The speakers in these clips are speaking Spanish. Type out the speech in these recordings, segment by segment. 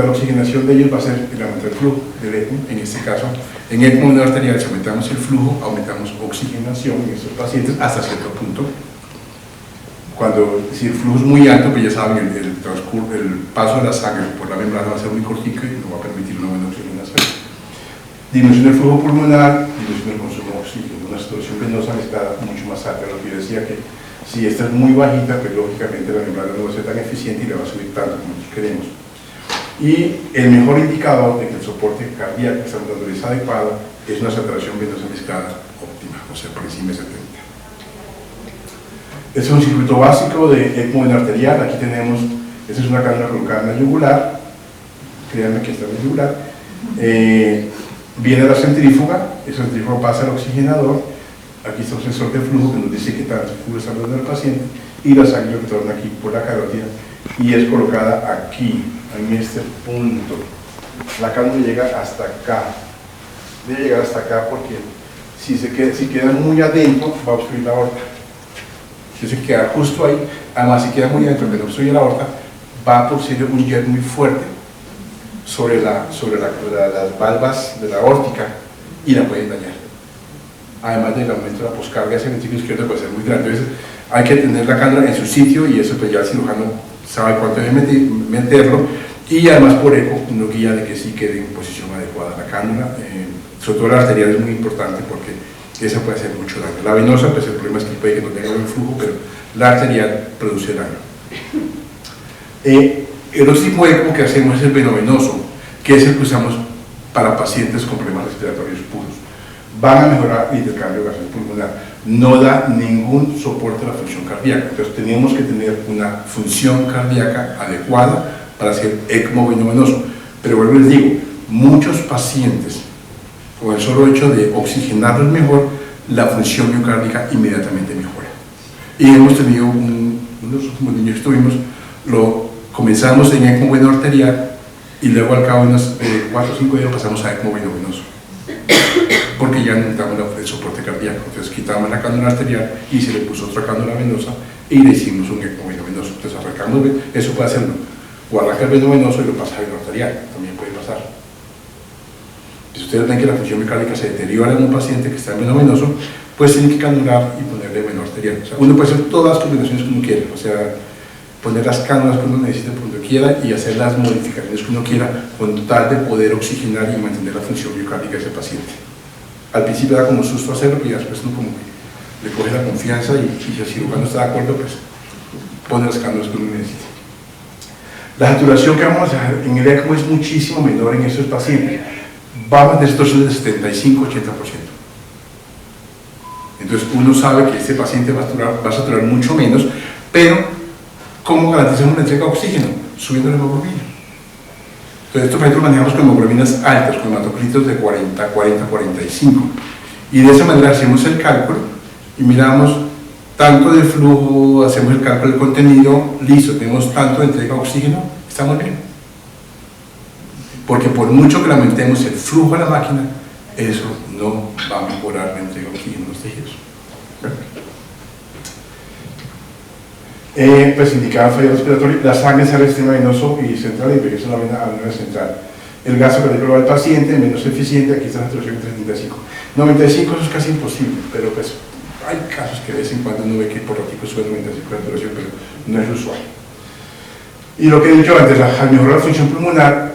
aumentar la oxigenación de ellos va a ser el aumentar el flujo del ECMO. En este caso, en ECMO arterial, si aumentamos el flujo, aumentamos oxigenación en estos pacientes hasta cierto punto. Si el flujo es muy alto, pues ya saben, el paso de la sangre por la membrana va a ser muy cortico y no va a permitir una buena oxigenación. Disminución del flujo pulmonar, disminución del consumo de oxígeno. Una saturación venosa necesita mucho más alta. Lo que yo decía que si esta es muy bajita, pues lógicamente la membrana no va a ser tan eficiente y le va a subir tanto como nosotros queremos. Y el mejor indicador de que el soporte cardíaco que estamos dando es adecuado es una saturación venosa mezclada óptima, o sea, por encima de 70. Este es un circuito básico de ECMO arterial. Aquí tenemos, esta es una cánula colocada en la yugular, créanme que está en la yugular. Viene la centrífuga, esa centrífuga pasa al oxigenador. Aquí está un sensor de flujo que nos dice qué tanto flujo está dando el paciente, y la sangre retorna aquí por la carótida y es colocada aquí, en este punto. La cánula llega hasta acá, debe llegar hasta acá porque si queda muy adentro va a obstruir la aorta. Si se queda justo ahí, además si queda muy adentro que no obstruye la aorta, va a producir un jet muy fuerte sobre las valvas de la aórtica y la pueden dañar. Además del aumento de la poscarga hacia el ventrículo izquierdo puede ser muy grande. Entonces hay que tener la cánula en su sitio y eso pues ya el cirujano sabe cuánto debe meterlo, y además por eco uno guía de que sí quede en posición adecuada la cánula. Sobre todo la arterial es muy importante porque esa puede hacer mucho daño. La venosa, pues el problema es que puede que no tenga buen flujo, pero la arterial produce daño. El otro tipo de ECMO que hacemos es el venovenoso, que es el que usamos para pacientes con problemas respiratorios puros. Van a mejorar el intercambio gaseoso pulmonar, no da ningún soporte a la función cardíaca. Entonces tenemos que tener una función cardíaca adecuada para hacer ECMO venovenoso. Pero vuelvo y les digo, muchos pacientes, con el solo hecho de oxigenarlos mejor, la función miocárdica inmediatamente mejora. Y hemos tenido uno de los últimos niños que tuvimos, comenzamos en ECMO venoarterial y luego al cabo de unos 4 o 5 días pasamos a ECMO venovenoso, porque ya necesitamos el soporte cardíaco. Entonces quitamos la cánula arterial y se le puso otra cánula venosa y le hicimos un ECMO venovenoso. Entonces arrancamos, eso puede hacerlo, o arranca el venovenoso y lo pasa a venoarterial, también puede pasar. Si ustedes ven que la función miocárdica se deteriora en un paciente que está en venovenoso, pues tienen que canular y ponerle venoarterial. O sea, uno puede hacer todas las combinaciones que uno quiera, o sea, poner las cánulas que uno necesite por donde quiera y hacer las modificaciones que uno quiera con tal de poder oxigenar y mantener la función miocárdica de ese paciente. Al principio da como susto hacerlo, pero ya después uno como que le coge la confianza y si el cirujano está de acuerdo, pues pone las cánulas que uno necesita. La saturación que vamos a hacer en el ECMO es muchísimo menor en estos pacientes. Vamos de estos de 75-80%. Entonces uno sabe que este paciente va a saturar mucho menos, pero ¿cómo garantizamos la entrega de oxígeno? Subiendo la hemoglobina. Entonces estos pacientes manejamos con hemoglobinas altas, con hematocritos de 40, 45. Y de esa manera hacemos el cálculo y miramos tanto de flujo, hacemos el cálculo del contenido, listo, tenemos tanto de entrega de oxígeno, estamos bien. Porque por mucho que le aumentemos el flujo a la máquina, eso no va a mejorar la entrega de oxígeno en los tejidos. Pues indicaba fallo respiratorio, la sangre sale del sistema venoso y central y regresa a la vena central. El gasto cardíaco del paciente menos eficiente, aquí está la saturación entre 35. 95 eso es casi imposible, pero pues hay casos que de vez en cuando uno ve que por ratico sube 95 de saturación, pero no es usual. Y lo que he dicho antes, al mejorar la función pulmonar,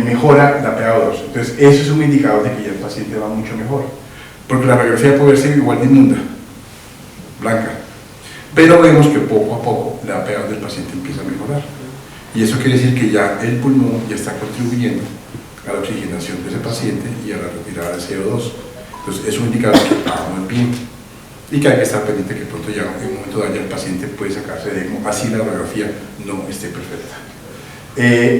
mejora la PaO2. Entonces, eso es un indicador de que ya el paciente va mucho mejor. Porque la radiografía puede ser igual de inmunda, blanca. Pero vemos que poco a poco la PaO2 del paciente empieza a mejorar. Y eso quiere decir que ya el pulmón ya está contribuyendo a la oxigenación de ese paciente y a la retirada de CO2. Entonces, es un indicador que vamos bien. Y que hay que estar pendiente que pronto ya en un momento dado ya el paciente puede sacarse de ECMO, así la radiografía no esté perfecta.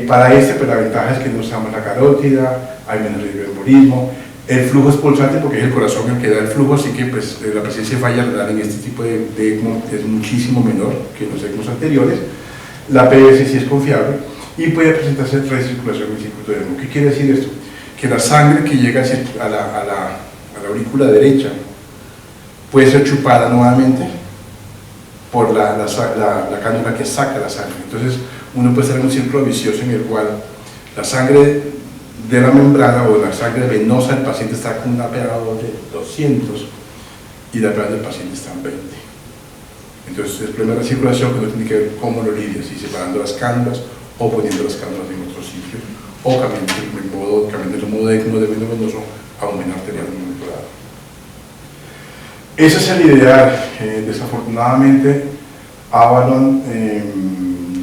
Para pues la ventaja es que no usamos la carótida, hay menos riesgo de embolismo, el flujo es pulsante porque es el corazón el que da el flujo, así que pues, la presencia de falla renal en este tipo de ECMO es muchísimo menor que en los ECMOs anteriores. La PVC sí es confiable y puede presentarse recirculación en el circuito de ECMO. ¿Qué quiere decir esto? Que la sangre que llega a la aurícula derecha puede ser chupada nuevamente por la cánula que saca la sangre. Entonces, uno puede estar en un círculo vicioso en el cual la sangre de la membrana o la sangre venosa del paciente está con una pH de 200 y la pH del paciente está en 20. Entonces el problema de la circulación que uno tiene que ver cómo lo lidia, si separando las cánulas o poniendo las cánulas en otro sitio o cambiando el modo de veno venoso a un veno arterial monitorado. Ese es el ideal. Desafortunadamente Avalon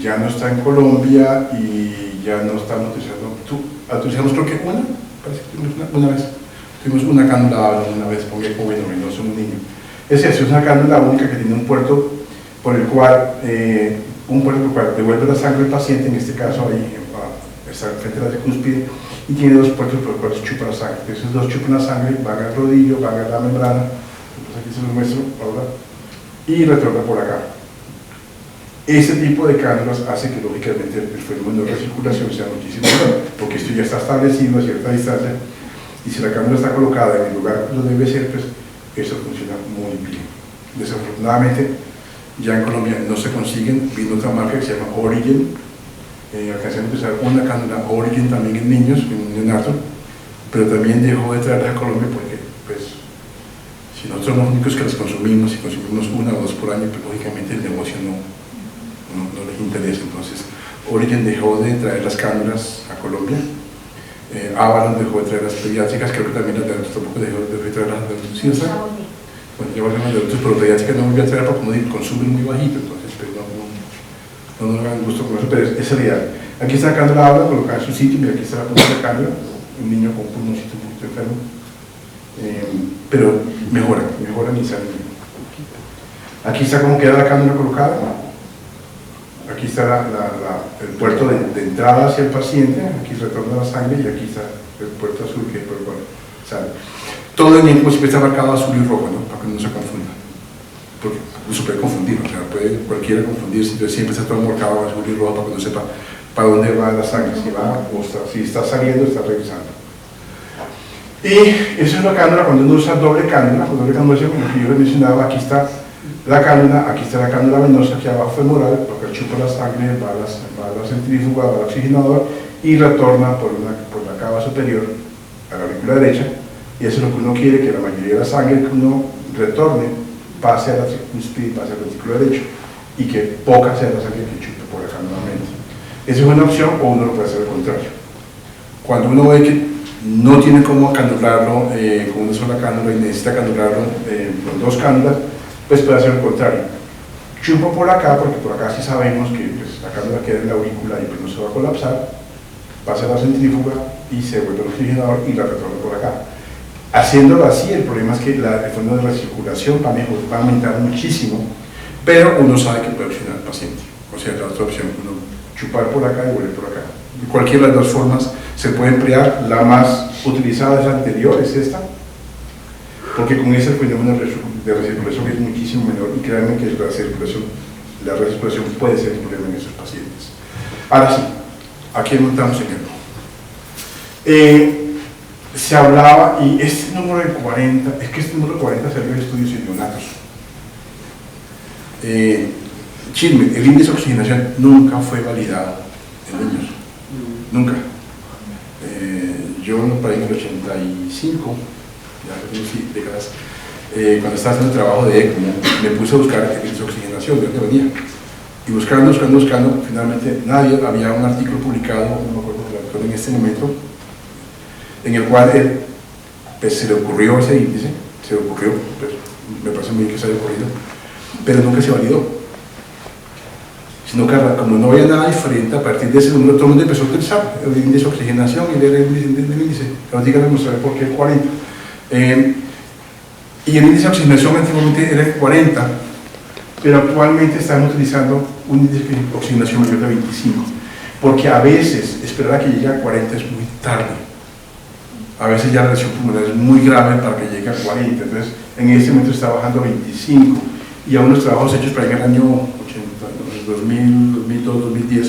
ya no está en Colombia y ya no estamos utilizamos creo que parece que tuvimos una cánula Avalon una vez con eco veno venoso en un niño. Es una cánula única que tiene un puerto por el cual devuelve la sangre al paciente, en este caso ahí está frente a la cúspide, y tiene dos puertos por los cuales chupa la sangre. Entonces esos dos chupan la sangre, van al rodillo, van a la membrana, entonces aquí se los muestro ahora, y retorna por acá. Ese tipo de cánulas hace que lógicamente el fenómeno de recirculación sea muchísimo menor, porque esto ya está establecido a cierta distancia, y si la cánula está colocada en el lugar donde debe ser, pues eso funciona muy bien. Desafortunadamente ya en Colombia no se consiguen. Vino otra marca que se llama Origen, alcanzamos a usar una cánula Origen también en niños, en neonato, pero también dejó de traerlas a Colombia porque pues si nosotros somos los únicos que las consumimos, si consumimos una o dos por año, pues lógicamente el negocio no les interesa. Entonces Origen dejó de traer las cánulas a Colombia. Avalon dejó de traer las pediátricas, creo que también las de adultos tampoco dejó de traer las de adultos. ¿Sí, bueno, yo voy a hacer las de adultos, pero pediátricas no voy a traer porque como digo, consumen muy bajito, entonces pues, no nos hagan gusto con eso, pero es el ideal. Aquí está la cánula Avalon colocada en su sitio, y aquí está la punta de cánula, un niño con un pulmoncito un poquito enfermo, pero mejoran y salen. Aquí está cómo queda la cánula colocada. Aquí está el puerto de entrada hacia el paciente, aquí retorna la sangre y aquí está el puerto azul que es por el cual sale. Todo el tiempo siempre está marcado azul y rojo, ¿no? Para que no se confunda. Porque se puede confundir, o sea, puede cualquiera confundirse, entonces siempre está todo marcado azul y rojo para que no sepa para dónde va la sangre, si está saliendo, está regresando. Y eso es la cánula cuando uno usa doble cánula, como yo les mencionaba, aquí está la cánula, aquí está la cánula venosa, aquí abajo femoral, porque chupa la sangre, va a la centrífuga, va al oxigenador y retorna por la cava superior a la aurícula derecha, y eso es lo que uno quiere, que la mayoría de la sangre que uno retorne pase a la cúspide, pase al ventrículo derecho, y que poca sea la sangre que chupe por acá nuevamente. Esa es una opción, o uno lo puede hacer al contrario. Cuando uno ve que no tiene cómo canularlo con una sola cánula y necesita canularlo con dos cánulas, pues puede hacer lo contrario. Chupo por acá, porque por acá sí sabemos que pues, la cánula queda en la aurícula y pues no se va a colapsar, pasa a la centrífuga y se vuelve al oxigenador y la retorna por acá. Haciéndolo así, el problema es que el fenómeno de recirculación va a aumentar muchísimo, pero uno sabe que puede opcionar al paciente. O sea, la otra opción, uno chupar por acá y volver por acá. De cualquiera de las dos formas se puede emplear. La más utilizada es la anterior, es esta, porque con ese fenómeno de recirculación es muchísimo menor, y créanme que la recirculación puede ser un problema en esos pacientes. Ahora sí, aquí montamos ejemplo. Se hablaba, y este número de 40, es que este número de 40 salió de estudios en neonatos. Chisme, el índice de oxigenación nunca fue validado en niños, nunca. Yo para en el 85, ya hace décadas, cuando estaba haciendo el trabajo de ECMO, me puse a buscar el índice de oxigenación, de dónde venía. Y buscando, finalmente había un artículo publicado, no me acuerdo del autor en este momento, en el cual pues, se le ocurrió ese índice, pues, me parece muy bien que se haya ocurrido, pero nunca se validó. Sino que como no había nada diferente, a partir de ese número todo el mundo empezó a utilizar el índice de oxigenación y el índice. Ahora les mostraré por qué 40. Y el índice de oxigenación antiguamente era 40, pero actualmente estamos utilizando un índice de oxigenación mayor de 25, porque a veces esperar a que llegue a 40 es muy tarde. A veces ya la lesión pulmonar es muy grave para que llegue a 40, entonces en este momento está bajando a 25, y a unos trabajos hechos para el año 2000, 2002, 2010,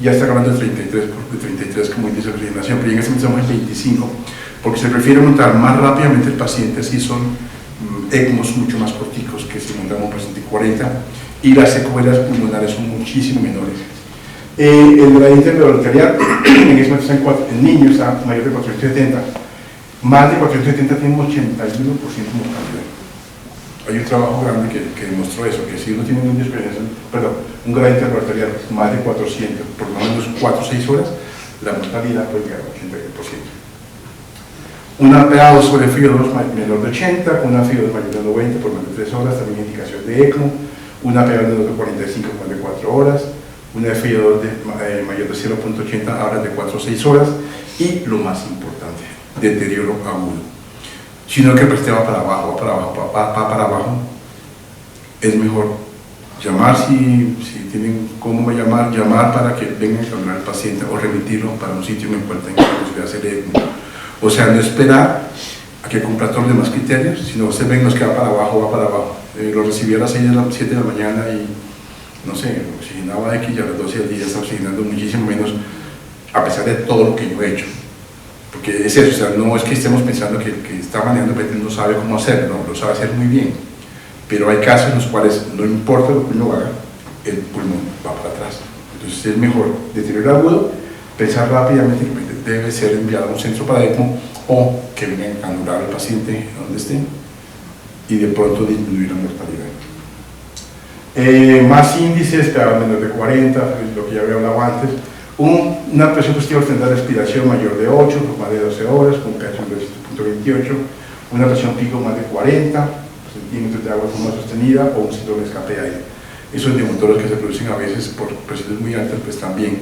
ya está hablando de 33 como índice de oxigenación, pero en este momento estamos en 25, porque se prefiere montar más rápidamente el paciente si son ECMOs mucho más corticos que si montamos un paciente 40, y las secuelas pulmonares son muchísimo menores. El gradiente arterial en ese momento está en niños, está mayor de 470. Más de 470 tiene un 81% de mortalidad. Hay un trabajo grande que demostró eso, que si uno tiene un gradiente arterial más de 400, por lo menos 4 o 6 horas, la mortalidad puede llegar al 81%. Una PA2 sobre FIO2 menor de 80, una FIO2 mayor de 90 por más de 3 horas, también indicación de ECMO, una PA2 de 45 por más de 4 horas, una FIO2 mayor de 0.80 horas de 4 o 6 horas, y lo más importante, deterioro agudo. Si no, que el sistema va para abajo, es mejor llamar si tienen cómo llamar para que vengan a cambiar al paciente o remitirlo para un sitio en el cual tengan la posibilidad de hacer ECMO. O sea, no esperar a que cumpla todos los demás criterios, sino se ven los que va para abajo. Lo recibí a las 7 de la mañana y, no sé, oxigenaba X y a las 12 del día está oxigenando muchísimo menos, a pesar de todo lo que yo he hecho. Porque es eso, o sea, no es que estemos pensando que el que está manejando PET no sabe cómo hacerlo, no, lo sabe hacer muy bien. Pero hay casos en los cuales no importa lo que uno haga, el pulmón va para atrás. Entonces es mejor deterioro agudo, pensar rápidamente que debe ser enviado a un centro para ECMO o que vengan a anular al paciente donde esté y de pronto disminuir la mortalidad. Más índices, PA menor de 40, lo que ya había hablado antes. Una presión positiva extendida de respiración mayor de 8 por más de 12 horas, con pH de 7.28, una presión pico más de 40 centímetros de agua de forma sostenida o un síndrome de escape de aire. Esos neumotores que se producen a veces por presiones muy altas, pues también,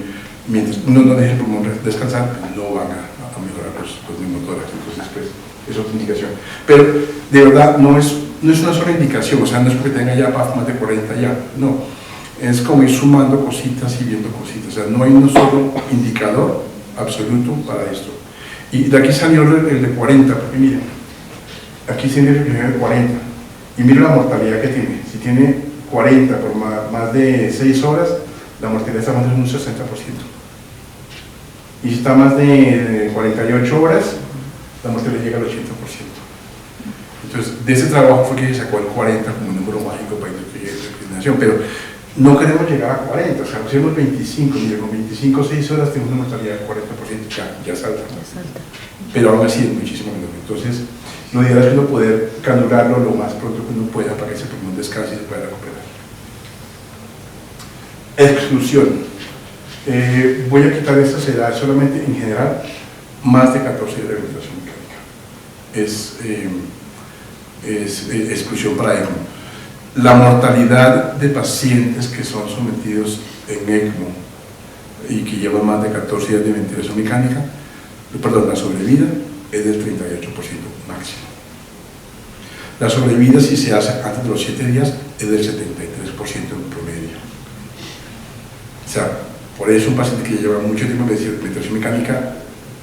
mientras uno no deje el pulmón descansar, pues no van a mejorar los neumotores. Entonces, pues, es otra indicación. Pero, de verdad, no es una sola indicación, o sea, no es porque tenga ya PAF más de 40 ya, no. Es como ir sumando cositas y viendo cositas, o sea, no hay un solo indicador absoluto para esto. Y de aquí salió el de 40, porque miren, aquí tiene el de 40, y miren la mortalidad que tiene. Si tiene 40 por más de 6 horas, la mortalidad está más de un 60%. Y si está más de 48 horas, la mortalidad llega al 80%. Entonces, de ese trabajo fue que se sacó el 40 como un número mágico para discriminación, pero no queremos llegar a 40, o sea, pusimos 25, mire, con 25 6 horas tenemos una mortalidad del 40%, ya salta. Pero aún así es muchísimo menor. Entonces, lo ideal es uno poder canularlo lo más pronto que uno pueda para que ese pulmón descanse y se pueda recuperar. Exclusión. Voy a quitar estas edades solamente en general, más de 14 de rehabilitación mecánica. Es exclusión para ECMO. La mortalidad de pacientes que son sometidos en ECMO y que llevan más de 14 días de ventilación mecánica, perdón, la sobrevida es del 38% máximo. La sobrevida, si se hace antes de los 7 días, es del 73% en promedio. O sea, por eso un paciente que lleva mucho tiempo de ventilación mecánica,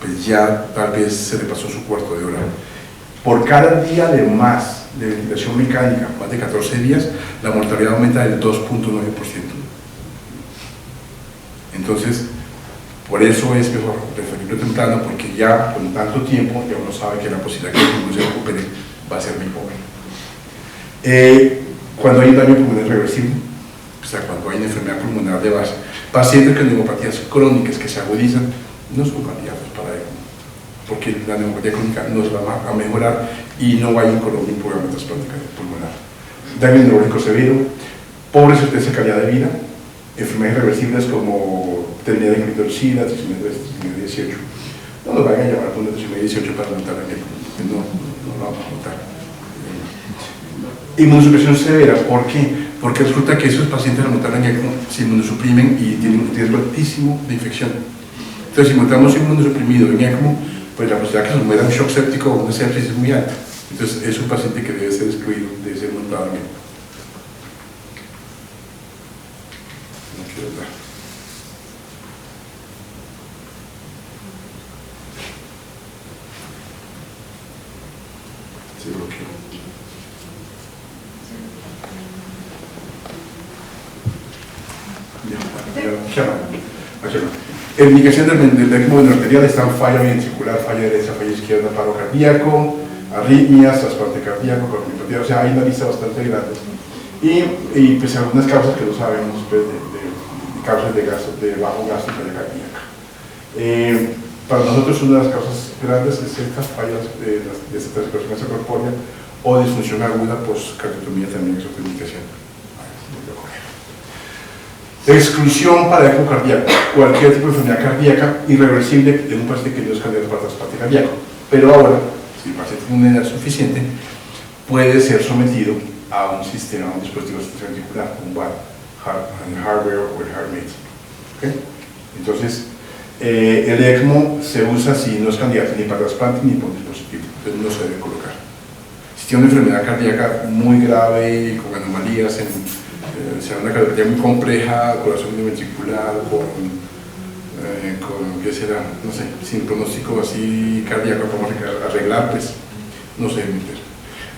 pues ya tal vez se le pasó su cuarto de hora. Por cada día de más de ventilación mecánica, más de 14 días, la mortalidad aumenta del 2.9%. Entonces, por eso es mejor referirlo temprano, porque ya con tanto tiempo ya uno sabe que la posibilidad de que el pulmón se recupere va a ser muy poca. Cuando hay un daño pulmonar irreversible, o sea, cuando hay una enfermedad pulmonar de base, pacientes con neumopatías crónicas que se agudizan, no son candidatos para ECMO, porque la neumopatía crónica no se va a mejorar y no hay en Colombia un programa de trasplante pulmonar. Daño neurológico severo, pobre certeza de calidad de vida, enfermedades irreversibles como terminal de glitoxida, trisomía 18. No nos van a llamar por una trisomía 18 para notar en el, no lo vamos a notar. Inmunosupresión severa, ¿por qué? Porque resulta que esos pacientes al notar en ECMO se inmunosuprimen y tienen un riesgo altísimo de infección. Entonces, si montamos inmunosuprimido en ECMO, pues la posibilidad que se muera un shock séptico o una sepsis es muy alta. Entonces, es un paciente que debe ser excluido, debe ser montado en ECMO. No quiero hablar. Se bloqueó. En indicación del ECMO arterial están falla ventricular, falla derecha, falla izquierda, paro cardíaco, arritmias, trasplante cardíaco, coronopatía, o sea, hay una lista bastante grande. Y pues algunas causas que no sabemos pues, de causas de bajo gasto en falla cardíaca. Para nosotros una de las causas grandes es estas fallas de desarticulación corpórea o disfunción aguda, pues cardiotomía también es otra indicación. Exclusión para eco cardíaco, cualquier tipo de enfermedad cardíaca irreversible en un paciente que no es candidato para trasplante cardíaco. Pero ahora, si el paciente tiene una edad suficiente, puede ser sometido a un sistema, a un dispositivo ventricular, un VAR, el hardware o el HeartMate. ¿Okay? Entonces, el ECMO se usa si no es candidato ni para trasplante ni por un dispositivo, entonces no se debe colocar. Si tiene una enfermedad cardíaca muy grave, con anomalías, sea una cardiopatía muy compleja, corazón ventricular, ¿qué será? No sé, sin pronóstico así cardíaco, como arreglar, pues no se debe meter.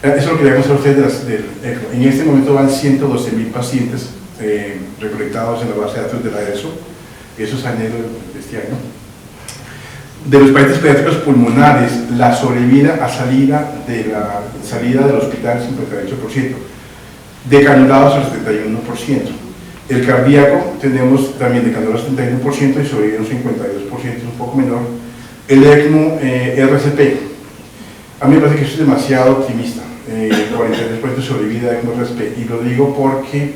Eso es lo que le vamos a ustedes del ECMO. En este momento van 112.000 pacientes recolectados en la base de datos de la ESO. Eso es enero de este año. De los pacientes pediátricos pulmonares, la sobrevida a salida del hospital es 58%, de canulados al 71%. El cardíaco tenemos también de canulados al 71% y sobrevida un 52%, un poco menor. El ECMO RCP, a mí me parece que eso es demasiado optimista, 43% sobrevida de ECMO RCP, y lo digo porque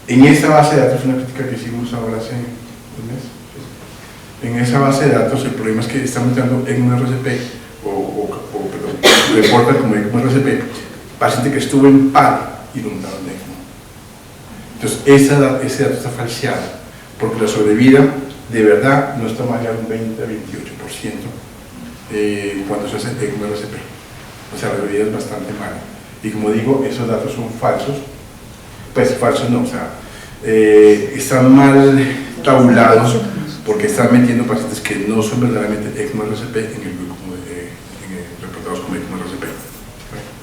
en esta base de datos, una crítica que hicimos ahora hace un mes, en esa base de datos el problema es que están metiendo en un RCP, perdón, reportan como ECMO RCP, paciente que estuvo en paro y lo montaron de ECMO. Entonces, ese dato está falseado, porque la sobrevida de verdad no está más allá de un 20 a 28% cuando se hace ECMO RCP. O sea, la sobrevida es bastante mala. Y como digo, esos datos son falsos. Pues falsos no, o sea, están mal tabulados porque están metiendo pacientes que no son verdaderamente ECMO RCP en el grupo reportados como ECMO RCP.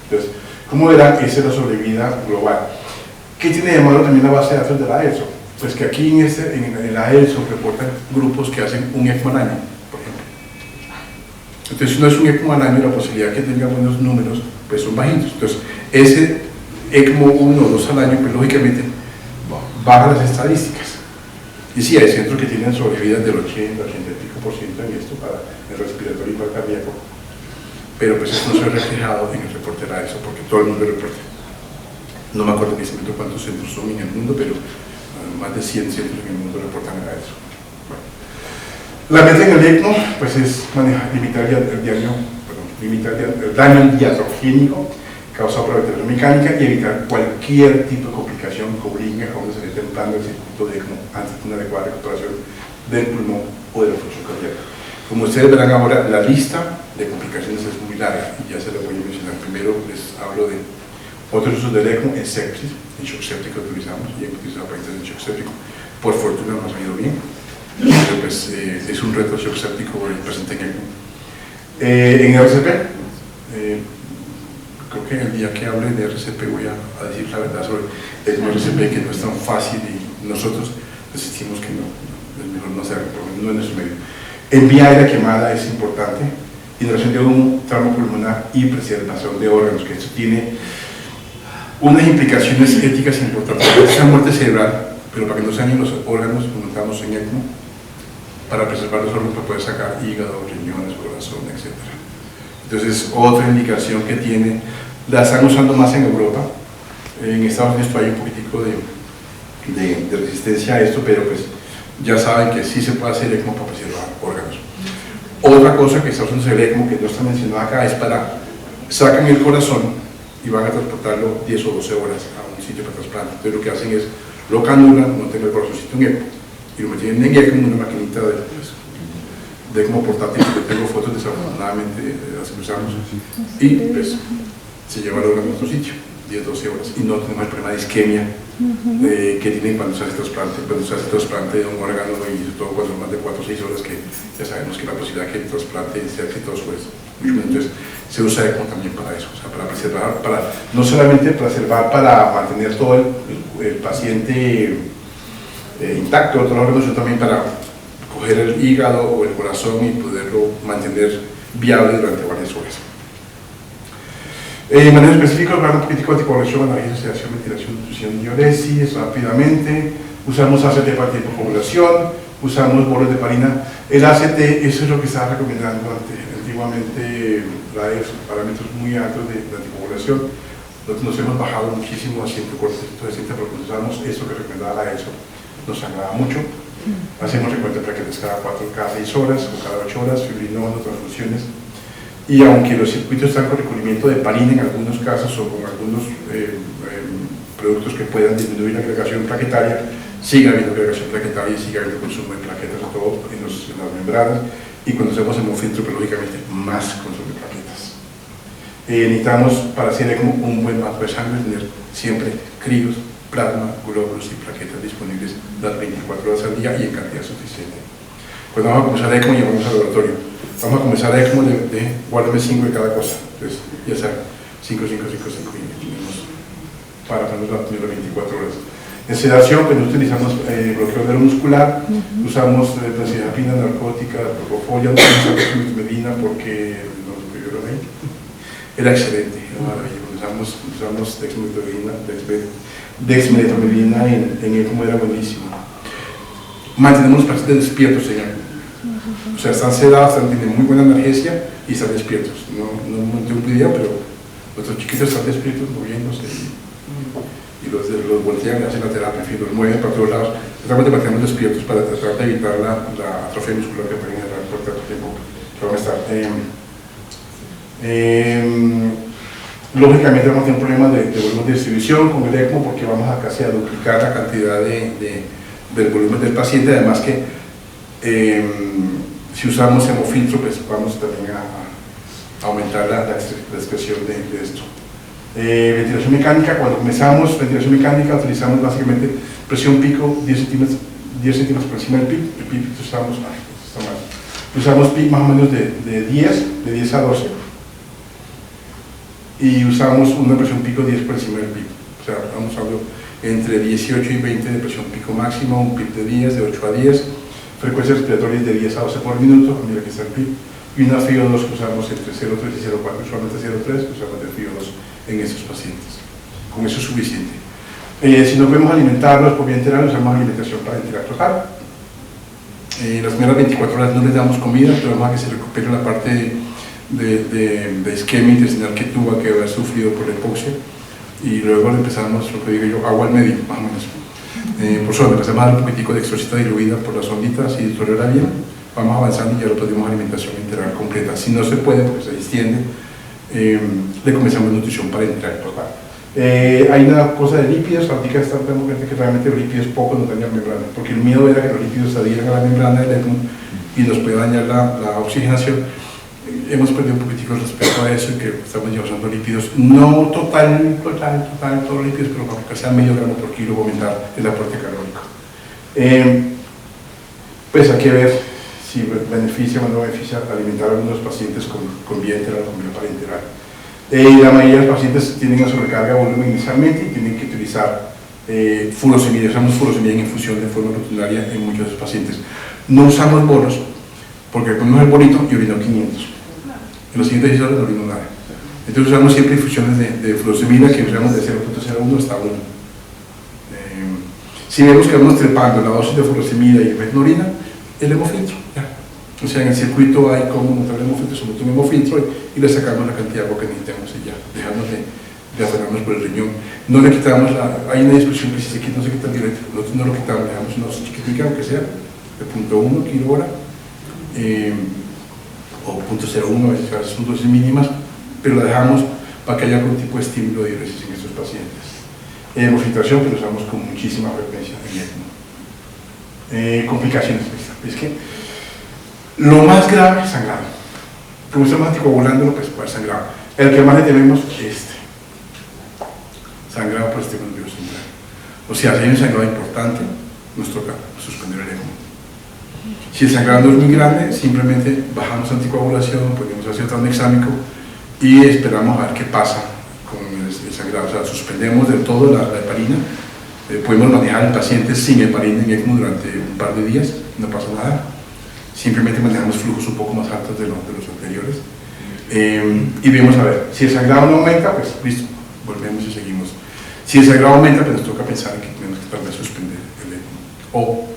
Entonces, como verán, esa es la sobrevida global. ¿Qué tiene de malo también la base de datos de la ELSO? Pues que aquí en la ELSO reportan grupos que hacen un ECMO al año, por ejemplo. Entonces, si no es un ECMO al año, la posibilidad de que tenga buenos números pues son bajitos. Entonces, ese ECMO 1 o 2 al año, pues lógicamente baja las estadísticas. Y sí, hay centros que tienen sobrevidas del 80 y pico por ciento en esto para el respiratorio y para el cardíaco, pero pues eso no se ha reflejado en el reporte de la ELSO porque todo el mundo reporta. No me acuerdo en este momento cuántos centros son en el mundo, pero más de 100 centros en el mundo reportan a ELSO. Bueno. La meta en el ECMO pues es limitar el daño iatrogénico causado por la ventilación mecánica y evitar cualquier tipo de complicación que obligue a jóvenes a estar templando el circuito de ECMO antes de una adecuada recuperación del pulmón o de la función cardíaca. Como ustedes verán ahora, la lista de complicaciones es muy larga y ya se las voy a mencionar. Primero les hablo de otros usos del ECMO en sepsis, en shock séptico utilizamos y hemos utilizado pacientes en shock séptico. Por fortuna nos ha ido bien, pero pues, es un reto shock séptico el paciente en ECMO. En RCP, creo que el día que hable de RCP voy a decir la verdad sobre el RCP, que no es tan fácil y nosotros decimos que no, es mejor no hacerlo, no en nuestro medio. En vía aérea quemada es importante, inhalación de humo, trauma pulmonar y preservación de órganos, que esto tiene unas implicaciones éticas importantes. Esa muerte cerebral, pero para que no se dañen los órganos, montamos en ECMO para preservar los órganos, para poder sacar hígado, riñones, corazón, etc. Entonces, otra indicación que tiene, la están usando más en Europa. En Estados Unidos hay un poquitico de resistencia a esto, pero pues ya saben que sí se puede hacer ECMO para preservar órganos. Otra cosa que está usando el ECMO, que no está mencionado acá, es para sacan el corazón y van a transportarlo 10 o 12 horas a un sitio para trasplante. Entonces lo que hacen es, lo canulan, montan el corazoncito en ECMO y lo meten en ECMO, una maquinita de ECMO portátil. Yo tengo fotos desafortunadamente de las que usamos y pues se lleva el órgano a otro sitio, 10-12 horas, y no tenemos el problema de isquemia que tienen cuando se hace trasplante de un órgano, y sobre todo cuando más de 4 o 6 horas, que ya sabemos que la posibilidad de que el trasplante sea exitoso es muy buena. Entonces se usa ECMO también para eso, o sea, para preservar, no solamente preservar para mantener todo el paciente intacto, otros órganos, sino también para coger el hígado o el corazón y poderlo mantener viable durante varias horas. Manejo específico, el plano político de coagulación, analgesia, sedación, ventilación, nutrición, diuresis, rápidamente. usamos ACT para tiempo de coagulación, usamos bolos de heparina. El ACT, eso es lo que estaba recomendando antiguamente, parámetros muy altos de anticoagulación. Nos hemos bajado muchísimo a 140, porque usamos eso que recomendaba la ESO, nos sangraba mucho. Hacemos recuento de plaquetas cada 6 horas o cada 8 horas, fibrinono, transfusiones. Y aunque los circuitos están con recubrimiento de heparina en algunos casos o con algunos productos que puedan disminuir la agregación plaquetaria, sigue habiendo agregación plaquetaria y sigue habiendo consumo de plaquetas, sobre todo en las membranas, y cuando hacemos hemofiltro, lógicamente más consumo de plaquetas. Necesitamos, para hacer ECMO, un buen banco de sangre, tener siempre críos, plasma, glóbulos y plaquetas disponibles las 24 horas al día y en cantidad suficiente. Cuando vamos a comenzar ECMO, llevamos al laboratorio. Vamos a comenzar ECMO guárdame 5 de cada cosa. Entonces, ya saben, 5, 5, 5, 5, y tenemos para ponernos las 24 horas. En sedación, pues utilizamos bloqueo neuromuscular, usamos benzodiazepina narcótica, propofol, no usamos medina porque nos prohibieron ahí. Era excelente, era maravilloso. Usamos dexmedetomidina en ECMO, era buenísimo. Mantenemos los pacientes despiertos en ECMO. O sea, están sedados, tienen muy buena analgesia y están despiertos. No tengo un video, pero nuestros chiquitos están despiertos, moviéndose y los voltean y hacen la terapia, en fin, los mueven para todos lados. Tratamos de mantenerlos despiertos para tratar de evitar la atrofia muscular que pueden generar por tanto tiempo que van a estar. Lógicamente vamos a tener un problema de volumen de distribución con el ECMO porque vamos a casi a duplicar la cantidad del volumen del paciente, además que si usamos hemofiltro, pues vamos también a aumentar la expresión de esto. Ventilación mecánica, cuando comenzamos ventilación mecánica utilizamos básicamente presión pico 10 centímetros por encima del PIB. El PIB usamos PIB más o menos de 10 a 12 y usamos una presión pico 10 por encima del PIB. O sea, estamos hablando entre 18 y 20 de presión pico máximo, un PIB de 10, de 8 a 10, frecuencias respiratorias de 10 a 12 por minuto, mira que está el PIB, y una FIO2 que usamos entre 0,3 y 0,4, usualmente 0,3 que usamos de FIO2 en esos pacientes. Con eso es suficiente. Si no podemos alimentarlos por vía enteral, usamos alimentación parenteral total. Las primeras 24 horas no les damos comida, pero vamos a que se recupere la parte de isquemia intestinal que tuvo que haber sufrido por la hipoxia, y luego le empezamos, lo que digo yo, agua al medio, más o menos. Por suerte, empezamos a dar un poquitico de exorcita diluida por las onditas y tolera bien, vamos avanzando y ya lo pedimos alimentación integral completa. Si no se puede, porque se distiende, le comenzamos nutrición parenteral total. Hay una cosa de lípidos, ahorita están dando cuenta que realmente los lípidos poco nos dañan la membrana, porque el miedo era que los lípidos se adhieran a la membrana del ECMO y nos puede dañar la oxigenación. Hemos perdido un poquitico respecto a eso y que estamos ya usando lípidos, no total todos los lípidos, pero para que sea medio gramo por kilo, aumentar el aporte calórico. Pues hay que ver si beneficia o no beneficia alimentar a algunos pacientes con vía enteral o con vía parenteral. La mayoría de los pacientes tienen una sobrecarga de volumen inicialmente y tienen que utilizar furosemida. Usamos furosemida en infusión de forma rutinaria en muchos de los pacientes. No usamos bolos porque ponemos el bolito y orino 500. En los siguientes 10 horas no orino nada. Entonces usamos siempre infusiones de furosemida que usamos de 0,01 hasta 1. Si vemos que vamos trepando la dosis de furosemida y no orina, el hemofiltro, ya. O sea, en el circuito hay como montar el hemofiltro, se monta un hemofiltro y le sacamos la cantidad de agua que necesitamos y ya, dejamos de afanarnos por el riñón. No le quitamos hay una discusión que si se quita no se quita el diurético, nosotros no lo quitamos, le damos una dosis chiquitica, aunque sea, de 0,1 kilo-hora, o 0,01, a veces son dosis mínimas, pero la dejamos para que haya algún tipo de estímulo de diuresis en estos pacientes. Hemofiltración que lo usamos con muchísima frecuencia en ECMO. Complicaciones, es que lo más grave es sangrado. Como estamos anticoagulándolo, pues puede ser sangrado. El que más le tenemos es sangrado por sistema nervioso central. O sea, si hay un sangrado importante, nos toca suspender el ECMO. Si el sangrado es muy grande, simplemente bajamos anticoagulación, ponemos ácido tranexámico y esperamos a ver qué pasa con el sangrado. O sea, suspendemos del todo la heparina. Podemos manejar al paciente sin heparina en ECMO durante un par de días, no pasa nada. Simplemente manejamos flujos un poco más altos de los anteriores. Y vemos a ver, si el sangrado no aumenta, pues listo, volvemos y seguimos. Si el sangrado aumenta, pues nos toca pensar en que tenemos que tal vez suspender el ECMO. O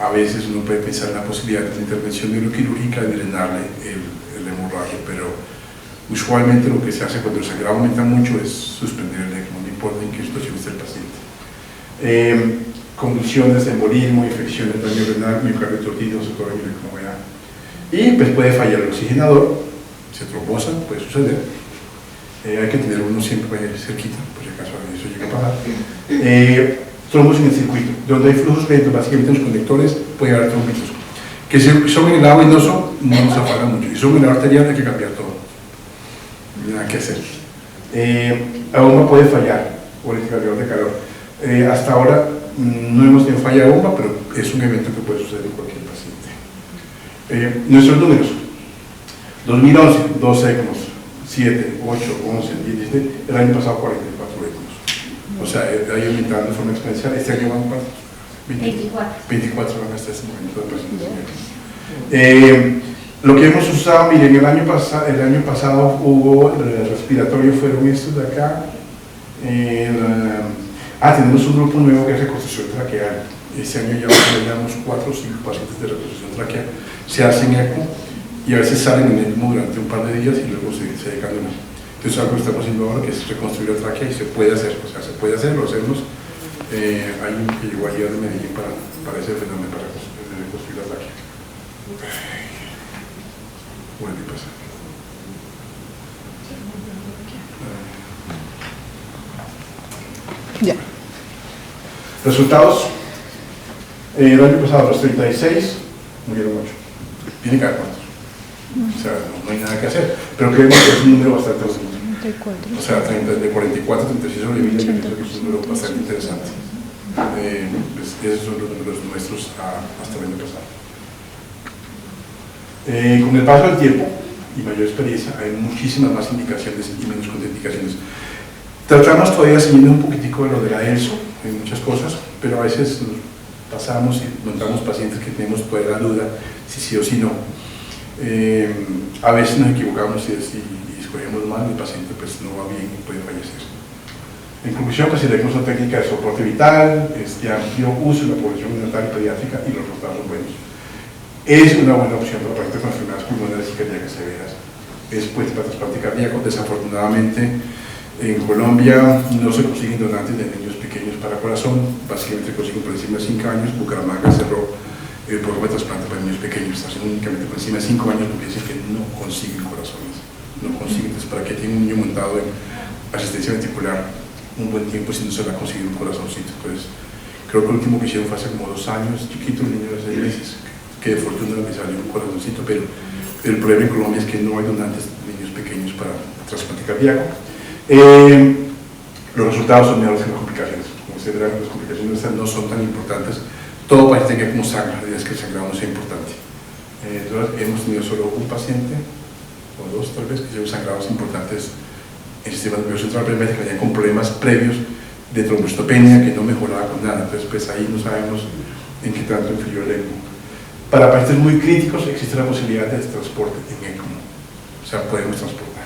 a veces uno puede pensar en la posibilidad de una intervención neuroquirúrgica de drenarle el hemorragia, pero usualmente lo que se hace cuando el sangrado aumenta mucho es suspender el ECMO, no importa en qué situación esté el paciente. Convulsiones, embolismo, infecciones, daño renal, miocardio torcido, como vean. Y pues puede fallar el oxigenador, se trombosa, puede suceder. Hay que tener uno siempre cerquita, por si acaso eso llega a pasar. Trombos en el circuito, donde hay flujos lentos, básicamente en los conectores puede haber trombitos. Que si son en el lado venoso no nos afecta mucho, y son en el arterial hay que cambiar todo, nada que hacer. La bomba puede fallar, o el indicador de calor. Hasta ahora no hemos tenido falla de bomba, pero es un evento que puede suceder en cualquier paciente. Nuestros números: 2011, 2 ECMOs, 7, 8, 11, 10, 17, el año pasado 44 ECMOs. O sea, ha ido aumentando de forma exponencial. Este año van para 24 van hasta este momento de pacientes. Lo que hemos usado, miren, el año pasado hubo el respiratorio, fueron estos de acá. Tenemos un grupo nuevo que es reconstrucción traqueal. Este año ya tenemos 4 o 5 pacientes de reconstrucción traqueal. Se hacen ECMO y a veces salen en ECMO durante un par de días y luego se decantan. Entonces algo que estamos haciendo ahora que es reconstruir la tráquea y se puede hacer, o sea, se puede hacer, lo hacemos. Hay un que llegó ayer de Medellín para ese fenómeno, para reconstruir la tráquea. Vuelve a pasar. Ya. Resultados: el año pasado los 36 murieron 8. Tiene que haber cuántos. O sea, no hay nada que hacer, pero creemos que es un número bastante alto. O sea, de 44 a 36 sobrevivientes, yo pienso que es un número bastante interesante. Esos son los números nuestros hasta el año pasado. Con el paso del tiempo y mayor experiencia, hay muchísimas más indicaciones y menos contraindicaciones. Tratamos todavía siguiendo un poquitico de lo de la ELSO en muchas cosas, pero a veces nos pasamos y encontramos pacientes que tenemos todavía la duda si sí o si no. A veces nos equivocamos y escogemos mal, el paciente pues no va bien y puede fallecer. En conclusión, pues tenemos una técnica de soporte vital, de amplio uso en la población neonatal y pediátrica y los resultados son buenos. Es una buena opción para pacientes con enfermedades pulmonares y cardíacas severas. Es pues para trasplante cardíaco. Desafortunadamente en Colombia no se consiguen donantes de niños pequeños para corazón, básicamente consiguen por encima de 5 años. Bucaramanga cerró el programa de trasplante para niños pequeños, están únicamente por encima de 5 años porque dicen que no consiguen corazones, no consiguen. Entonces, ¿para qué tiene un niño montado en asistencia ventricular un buen tiempo si no se le ha conseguido un corazoncito? Pues creo que el último que hicieron fue hace como 2 años, chiquito, un niño de 6 meses, que de fortuna le salió un corazoncito, pero el problema en Colombia es que no hay donantes de niños pequeños para trasplante cardíaco. Los resultados son menores que las complicaciones. Como ustedes verán, las complicaciones no son tan importantes. Todo paciente tenga como sangre, la idea es que el sangrado no sea importante. Entonces, hemos tenido solo un paciente, o 2 tal vez, que tuvieron sangrados importantes en el sistema nervioso central, pero que venían con problemas previos de trombocitopenia que no mejoraba con nada. Entonces, pues ahí no sabemos en qué tanto influyó el ECMO. Para pacientes muy críticos existe la posibilidad de transporte en ECMO. O sea, podemos transportar.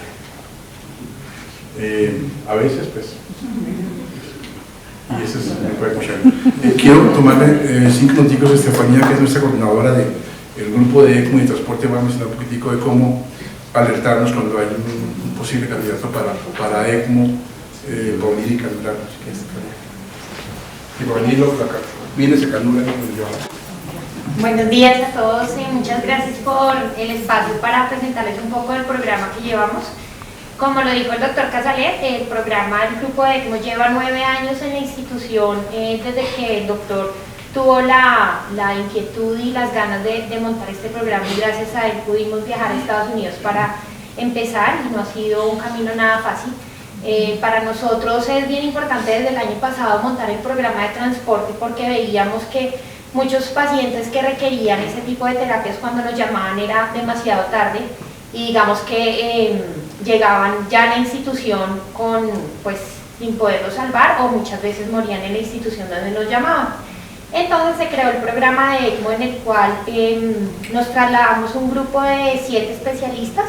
A veces, pues. Y eso es me puede escuchar. Quiero tomarle 5 minuticos a Estefanía, que es nuestra coordinadora del grupo de ECMO y transporte. Vamos a mencionar un poquitico de cómo alertarnos cuando hay un posible candidato para ECMO, para venir y canularnos. Y para venir, viene, se canula y nos llevamos. Buenos días a todos y muchas gracias por el espacio para presentarles un poco del programa que llevamos. Como lo dijo el doctor Casalet, el grupo de ECMO lleva 9 años en la institución desde que el doctor tuvo la inquietud y las ganas de montar este programa, y gracias a él pudimos viajar a Estados Unidos para empezar, y no ha sido un camino nada fácil. Para nosotros es bien importante desde el año pasado montar el programa de transporte, porque veíamos que muchos pacientes que requerían ese tipo de terapias, cuando nos llamaban era demasiado tarde, y digamos que llegaban ya a la institución sin poderlos salvar, o muchas veces morían en la institución donde nos llamaban. Entonces se creó el programa de ECMO, en el cual nos trasladamos un grupo de 7 especialistas,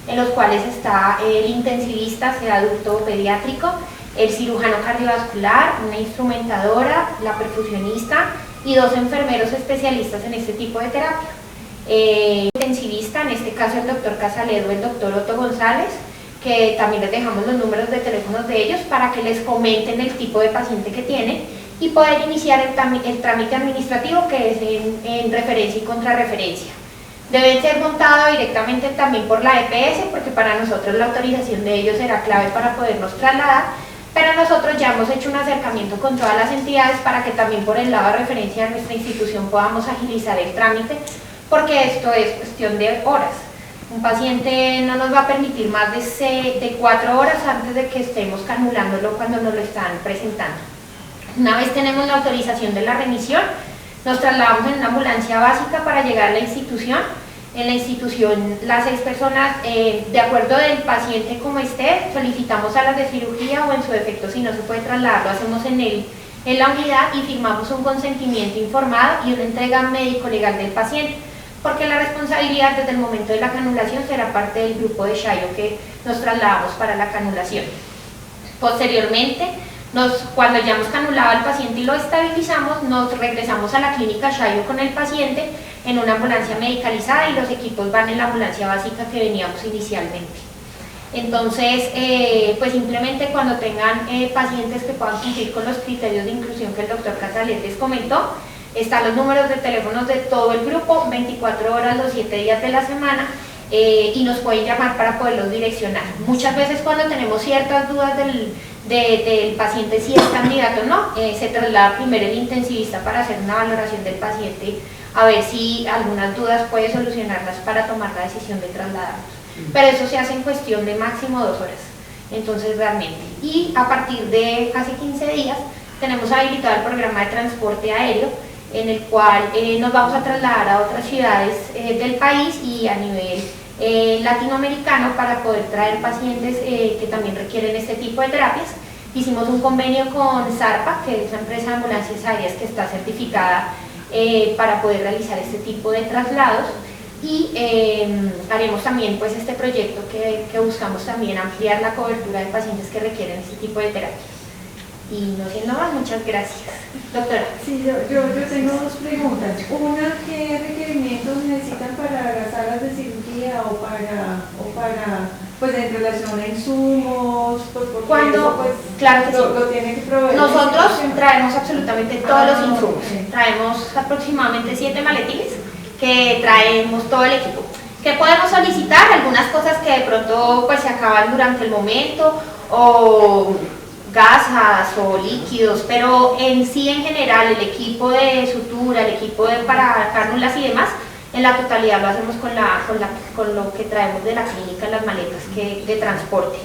en los cuales está el intensivista, sea adulto o pediátrico, el cirujano cardiovascular, una instrumentadora, la perfusionista y 2 enfermeros especialistas en este tipo de terapia. Intensivista, en este caso el doctor Casaledo, el doctor Otto González, que también les dejamos los números de teléfonos de ellos para que les comenten el tipo de paciente que tienen y poder iniciar el trámite administrativo, que es en referencia y contrarreferencia. Deben ser montados directamente también por la EPS, porque para nosotros la autorización de ellos será clave para podernos trasladar, pero nosotros ya hemos hecho un acercamiento con todas las entidades para que también por el lado de referencia de nuestra institución podamos agilizar el trámite, porque esto es cuestión de horas. Un paciente no nos va a permitir más de 4 horas antes de que estemos canulándolo cuando nos lo están presentando. Una vez tenemos la autorización de la remisión, nos trasladamos en una ambulancia básica para llegar a la institución. En la institución, las 6 personas, de acuerdo del paciente como esté, solicitamos a las de cirugía o en su defecto, si no se puede trasladar, lo hacemos en la unidad y firmamos un consentimiento informado y una entrega médico-legal del paciente, porque la responsabilidad desde el momento de la canulación será parte del grupo de Shayo que nos trasladamos para la canulación. Posteriormente, cuando ya hemos canulado al paciente y lo estabilizamos, nos regresamos a la clínica Shayo con el paciente en una ambulancia medicalizada y los equipos van en la ambulancia básica que veníamos inicialmente. Entonces, pues simplemente cuando tengan pacientes que puedan cumplir con los criterios de inclusión que el doctor Casales les comentó, están los números de teléfonos de todo el grupo, 24 horas los 7 días de la semana, y nos pueden llamar para poderlos direccionar. Muchas veces cuando tenemos ciertas dudas del paciente si es candidato o no, se traslada primero el intensivista para hacer una valoración del paciente, a ver si algunas dudas puede solucionarlas para tomar la decisión de trasladarnos. Pero eso se hace en cuestión de máximo 2 horas, entonces realmente. Y a partir de hace 15 días tenemos habilitado el programa de transporte aéreo, en el cual nos vamos a trasladar a otras ciudades del país y a nivel latinoamericano para poder traer pacientes que también requieren este tipo de terapias. Hicimos un convenio con Zarpa, que es una empresa de ambulancias aéreas que está certificada para poder realizar este tipo de traslados, y haremos también pues este proyecto que buscamos también ampliar la cobertura de pacientes que requieren este tipo de terapias. Y no siendo más, muchas gracias. Doctora. Sí, yo tengo 2 preguntas. Una, ¿qué requerimientos necesitan para las salas de cirugía o para pues en relación a insumos? Pues porque cuando, eso, pues, claro que sí. Lo tienen que proveer. Nosotros traemos absolutamente todos los insumos. Okay. Traemos aproximadamente 7 maletines que traemos todo el equipo. ¿Qué podemos solicitar? Algunas cosas que de pronto pues se acaban durante el momento, o gasas o líquidos, pero en sí, en general, el equipo de sutura, el equipo para cánulas y demás, en la totalidad lo hacemos con lo que traemos de la clínica, las maletas de transporte.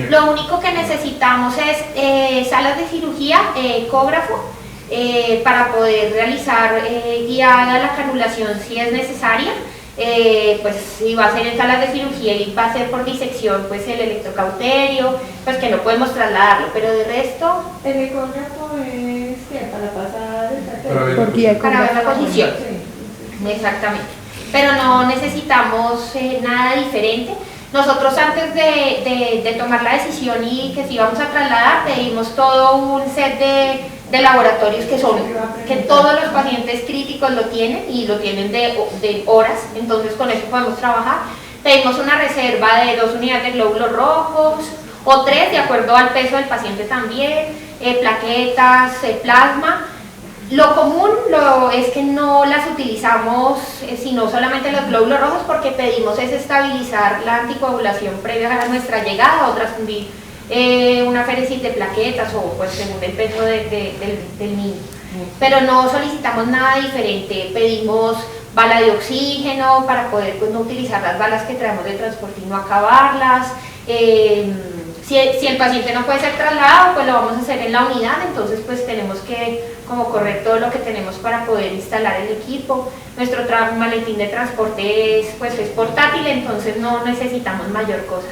Lo único que necesitamos es salas de cirugía, ecógrafo, para poder realizar guiada la canulación si es necesaria. Pues si va a ser en salas de cirugía y va a ser por disección, pues el electrocauterio, pues que no podemos trasladarlo, pero de resto... ¿El ecógrafo es que para pasar el para ver la posición? Sí. Exactamente, pero no necesitamos nada diferente. Nosotros antes de tomar la decisión y que si íbamos a trasladar, pedimos todo un set de laboratorios que todos los pacientes críticos lo tienen, y lo tienen de horas, entonces con eso podemos trabajar. Pedimos una reserva de 2 unidades de glóbulos rojos o 3 de acuerdo al peso del paciente también, plaquetas, plasma. Lo común es que no las utilizamos sino solamente los glóbulos rojos, porque pedimos es estabilizar la anticoagulación previa a nuestra llegada, o transfundir una féresis de plaquetas o pues según el peso del niño. Pero no solicitamos nada diferente, pedimos bala de oxígeno para poder pues no utilizar las balas que traemos de transporte y no acabarlas. Si el paciente no puede ser trasladado, pues lo vamos a hacer en la unidad, entonces pues tenemos que como correr todo lo que tenemos para poder instalar el equipo. Nuestro maletín de transporte es portátil, entonces no necesitamos mayor cosa.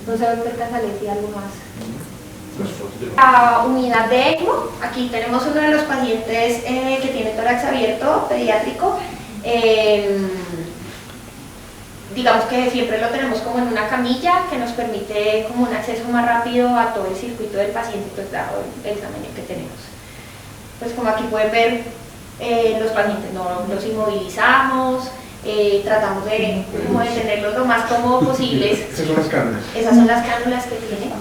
No sé, doctor Casales, si algo más. La unidad de ECMO, aquí tenemos uno de los pacientes que tiene tórax abierto, pediátrico. digamos que siempre lo tenemos como en una camilla que nos permite como un acceso más rápido a todo el circuito del paciente, pues dado el tamaño que tenemos. Pues como aquí pueden ver, los pacientes no los inmovilizamos, tratamos de tenerlos lo más cómodo posibles. Esas son las cánulas. Esas son las cánulas que tienen.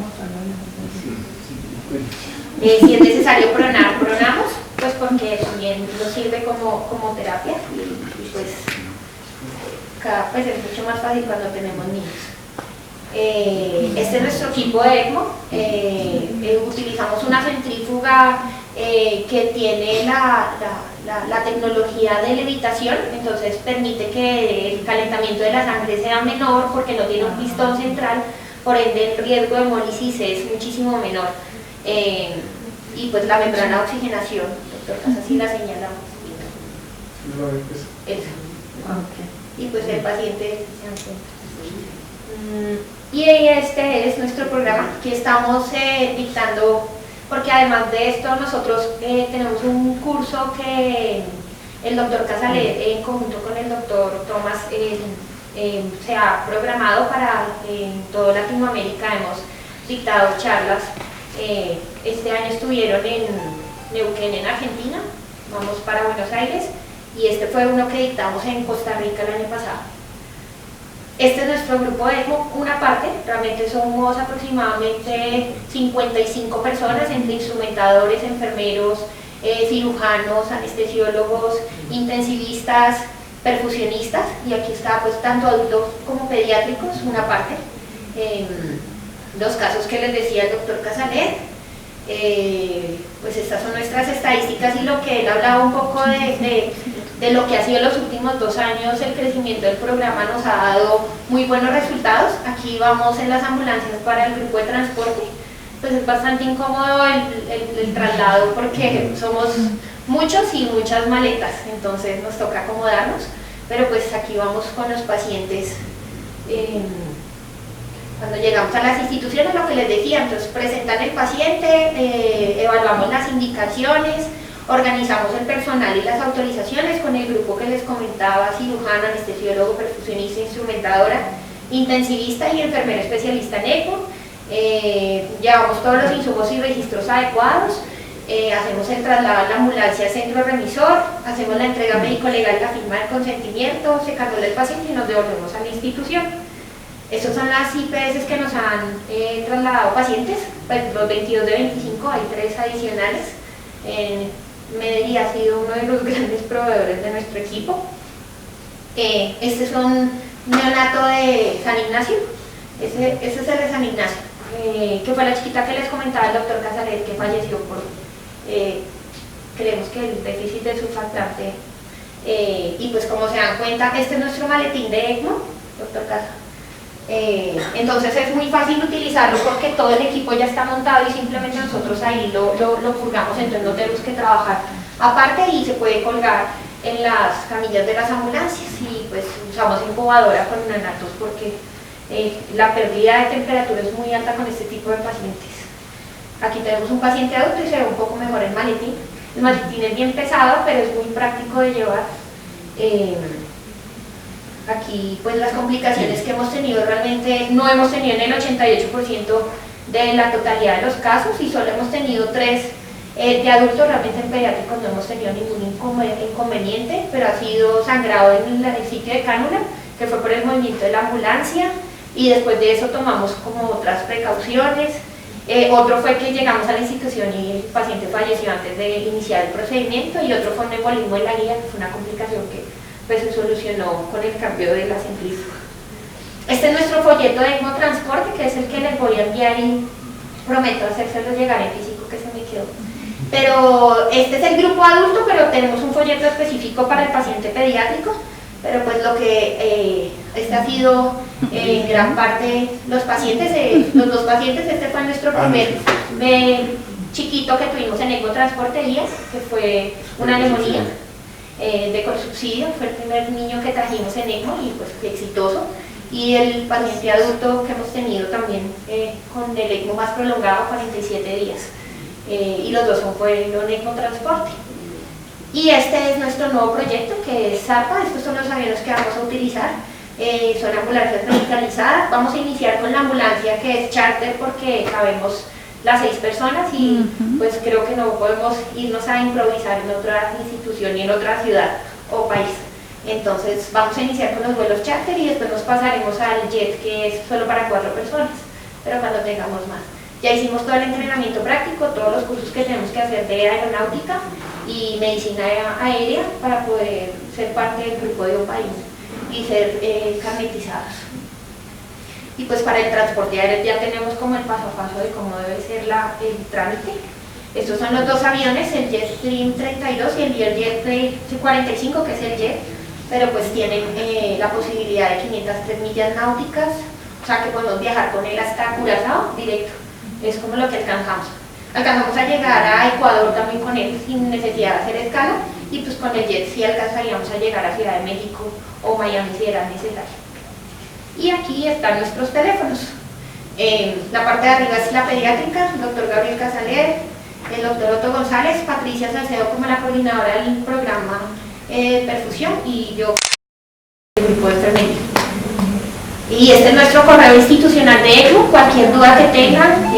Si es necesario pronar, pronamos, pues porque también nos sirve como terapia y pues cada vez es mucho más fácil cuando tenemos niños. Este es nuestro equipo de ECMO. Utilizamos una centrífuga que tiene la tecnología de levitación, entonces permite que el calentamiento de la sangre sea menor porque no tiene un pistón central, por ende el riesgo de hemólisis es muchísimo menor. Y pues la membrana de oxigenación, doctor Casas, sí la señalamos. Eso. Y pues el paciente se encuentra. Y este es nuestro programa que estamos dictando, porque además de esto nosotros tenemos un curso que el doctor Casalet en conjunto con el doctor Tomás se ha programado para en toda Latinoamérica. Hemos dictado charlas. Este año estuvieron en Neuquén, en Argentina, vamos para Buenos Aires, y este fue uno que dictamos en Costa Rica el año pasado. Este es nuestro grupo de ECMO, una parte, realmente somos aproximadamente 55 personas, entre instrumentadores, enfermeros, cirujanos, anestesiólogos, intensivistas, perfusionistas, y aquí está pues tanto adultos como pediátricos, una parte. Los casos que les decía el doctor Casalet, pues estas son nuestras estadísticas y lo que él hablaba un poco de lo que ha sido los últimos 2 años. El crecimiento del programa nos ha dado muy buenos resultados. Aquí vamos en las ambulancias para el grupo de transporte, pues es bastante incómodo el traslado porque somos muchos y muchas maletas, entonces nos toca acomodarnos, pero pues aquí vamos con los pacientes. Cuando llegamos a las instituciones, lo que les decía, entonces presentan el paciente, evaluamos las indicaciones, organizamos el personal y las autorizaciones con el grupo que les comentaba: cirujano, anestesiólogo, perfusionista, instrumentadora, intensivista y enfermera especialista en ECMO. Llevamos todos los insumos y registros adecuados, hacemos el traslado a la ambulancia al centro remisor, hacemos la entrega médico-legal, la firma del consentimiento, se canula el paciente y nos devolvemos a la institución. Estas son las IPS que nos han trasladado pacientes, pues los 22 de 25, hay 3 adicionales. Medellín ha sido uno de los grandes proveedores de nuestro equipo. Este es un neonato de San Ignacio, ese es el de San Ignacio, que fue la chiquita que les comentaba el doctor Casalet, que falleció por, creemos que el déficit de surfactante. Y pues como se dan cuenta, este es nuestro maletín de ECMO, doctor Casalet. Entonces es muy fácil utilizarlo porque todo el equipo ya está montado y simplemente nosotros ahí lo purgamos, entonces no tenemos que trabajar aparte y se puede colgar en las camillas de las ambulancias. Y pues usamos incubadora con neonatos porque la pérdida de temperatura es muy alta con este tipo de pacientes. Aquí tenemos un paciente adulto y se ve un poco mejor el maletín. El maletín es bien pesado, pero es muy práctico de llevar. Aquí pues las complicaciones que hemos tenido realmente no hemos tenido en el 88% de la totalidad de los casos, y solo hemos tenido 3 de adultos. Realmente en pediátricos no hemos tenido ningún inconveniente, pero ha sido sangrado en el sitio de cánula, que fue por el movimiento de la ambulancia, y después de eso tomamos como otras precauciones. Otro fue que llegamos a la institución y el paciente falleció antes de iniciar el procedimiento, y otro fue un embolismo en la guía, que fue una complicación que pues se solucionó con el cambio de la centrífuga. Este es nuestro folleto de ECMO Transporte, que es el que les voy a enviar y prometo hacérselo llegar en físico, que se me quedó. Pero este es el grupo adulto, pero tenemos un folleto específico para el paciente pediátrico. Pero pues lo que este ha sido en gran parte los pacientes, los 2 pacientes. Este fue nuestro primer chiquito que tuvimos en ECMO Transporte Díaz, que fue una neumonía de subsidio, fue el primer niño que trajimos en ECMO y pues fue exitoso. Y el paciente adulto que hemos tenido también con el ECMO más prolongado, 47 días. Y los 2 fueron ECMO Transporte. Y este es nuestro nuevo proyecto, que es ZARPA. Estos son los aviones que vamos a utilizar. son ambulancias medicalizadas. Vamos a iniciar con la ambulancia que es charter porque cabemos las 6 personas y pues creo que no podemos irnos a improvisar en otra institución y en otra ciudad o país. Entonces vamos a iniciar con los vuelos charter y después nos pasaremos al jet que es solo para 4 personas, pero cuando tengamos más. Ya hicimos todo el entrenamiento práctico, todos los cursos que tenemos que hacer de aeronáutica y medicina aérea para poder ser parte del grupo de un país y ser carnetizados. Y pues para el transporte aéreo ya tenemos como el paso a paso de cómo debe ser el trámite. Estos son los 2 aviones, el Jetstream 32 y el Learjet 45, que es el jet, pero pues tienen la posibilidad de 503 millas náuticas, o sea que podemos viajar con él hasta Curazao directo, es como lo que alcanzamos. Alcanzamos a llegar a Ecuador también con él sin necesidad de hacer escala y pues con el jet sí alcanzaríamos a llegar a Ciudad de México o Miami si era necesario. Y aquí están nuestros teléfonos. La parte de arriba es la pediátrica, el doctor Gabriel Casalet, el doctor Otto González, Patricia Salcedo como la coordinadora del programa perfusión y yo el grupo de enfermería. Y este es nuestro correo institucional de ECMO. Cualquier duda que tengan,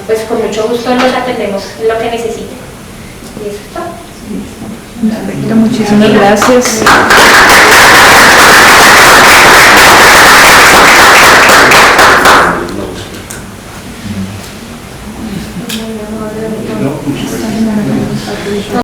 pues con mucho gusto los atendemos en lo que necesiten. Y eso es todo. Perfecto, muchísimas gracias. No.